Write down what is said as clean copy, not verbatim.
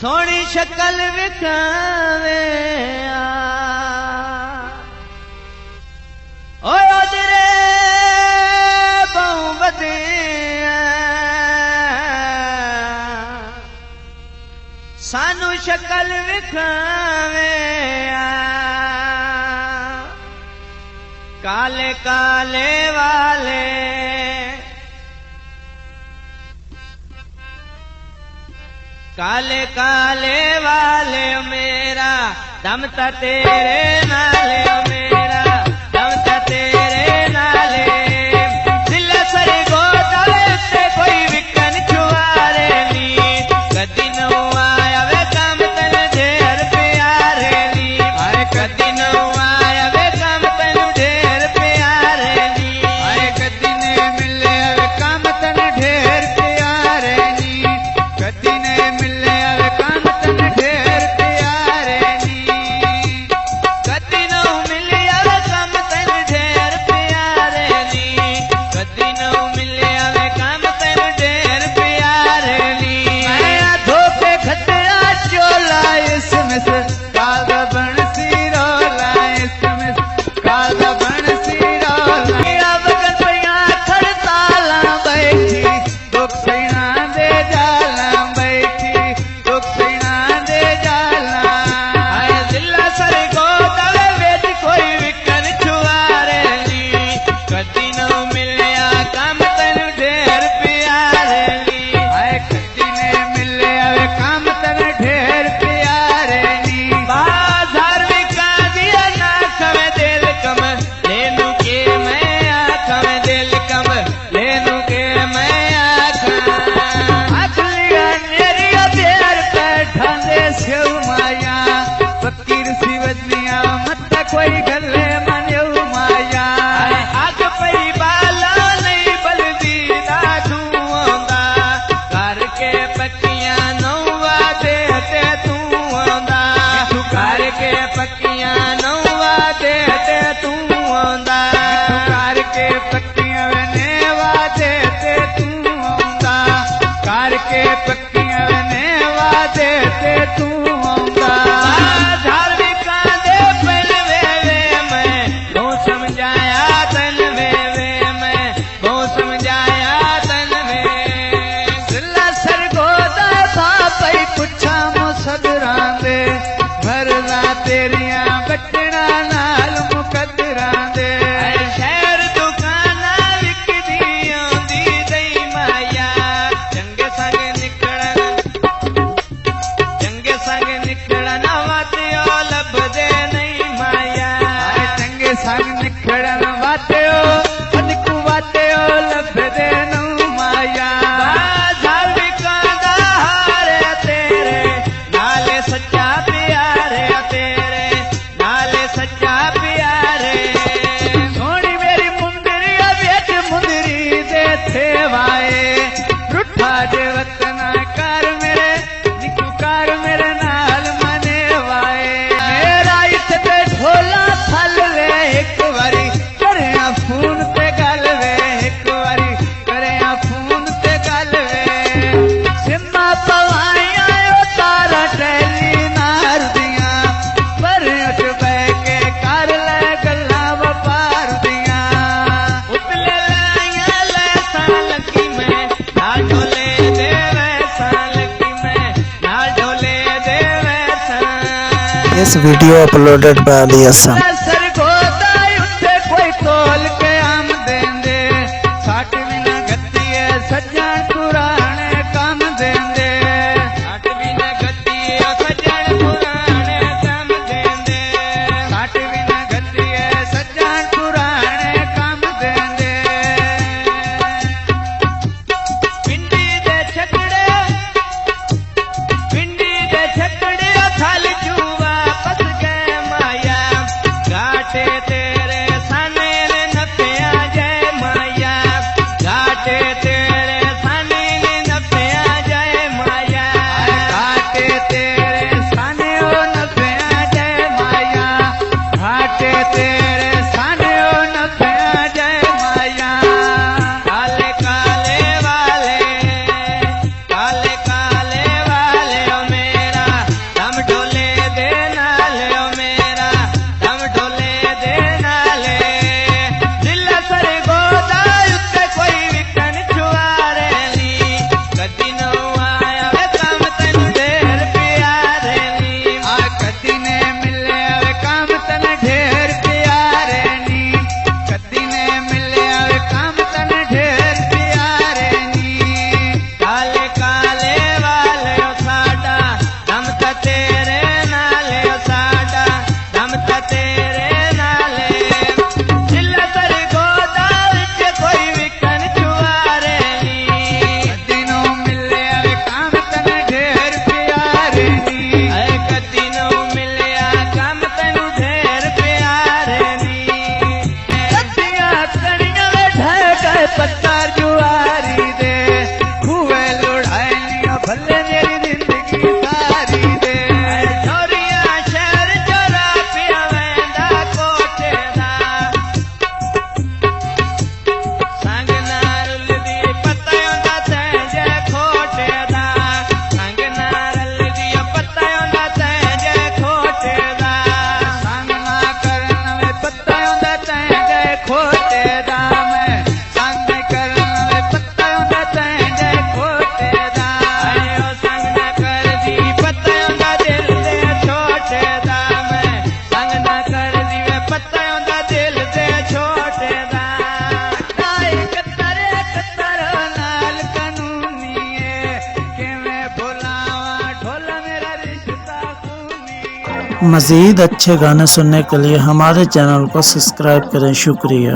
सोनी शक्ल विखावे ओ ओदरे बहु वधिया सानू शक्ल विखावे काले काले वाले काले काले वाले मेरा दम ता तेरे नाले मेरा दम ता तेरे नाले दिल सर गोदले से कोई विकन छुआरे नी कदी न आया वे काम तन ढेर प्यारे नी अरे कदी न आया वे काम तन ढेर प्यारे नी अरे कदी ने मिले वे काम तन ढेर प्यारे नी कदी ने मिले वे काम तन ढेर प्यारे नी कदी न मिलिया वे काम तन ढेर प्यारे नी कदी न मिलिया वे काम तन ढेर प्यारे नी आया धोखे खतरा चोला इसमें से काला बनसी रोला इसमें से काला बनसी रोला मेरा बगन पिया खड़ताला बैठी दुख सैना दे जाला बैठी दुख सैना दे जाला आए दिल्ला सर गोदले वेच कोई विकन छुआरे नी कदी न मिलिया काम तन ढेर प्यारे नी आए कदी ने मिले वे काम तन ढेर प्यारे नी बाजार विका दिया ना खवे दिल कम लेनु के मैं आखा में दिल कम लेनु के मैं आखा अखलिया नेरिया बेर पे ठांदे सेव माया फकीर सी वदनिया मत कोई गले मान्यो माया आग पई बाला नहीं बलदी दादू आंदा करके पक्कियां नौवा देते तू आंदा करके पक्कियां नौवा देते तू आंदा करके पक्कियां ने वादे ते तू आंदा करके पक्कियां ने वादे ते तू आंदा बाजार विका दे पल वे मैं वो समझाया तन वे मैं वो समझाया तन वे दिल्ला सर गोदा पापई पुछा मुसदरा दे भरला तेरिया बटना नाल मुकदरा दे शहर दुकाना विकदी आंदी दई माया चंगे संग निकलना वाते लब दे नहीं माया चंगे संग निखड़न वात्यो अदकू वात्यो लब दे नू माया बाजार विकांदा हारे तेरे नाले सच्चा प्यारे तेरे नाले सच्चा प्यारे सोनी मेरी मुंदरी बेच मुंदरी दे थे वाए रुठा दे वतना कर मेरे निकू कर मेरे नाल मने वाए मेरा इत्ते ढोला फल ले एक बारी करेया फोन पे गल वे एक बारी करेया फोन पे गल वे सिम्मा पवाइया ओ तारा टैली नार दिया पर उठ बह के कर ले गल्ला वपार दिया उतले लाया ले साल की मैं ना ढोले दे वैसा लगी मैं ना ढोले दे वैसा This video uploaded by Ali Hassan. सर गोदा उत्ते कोई तोल के आम देंदे साठ बिना गति है सज्जन पुराने काम देंदे साठ बिना गति सजन पुराने काम देंदे साठ बिना गति है सज्जन पुराने काम देंदे पिंडी दे छकड़े थल जू वापस गए माया मज़ीद अच्छे गाने सुनने के लिए हमारे चैनल को सब्सक्राइब करें। शुक्रिया।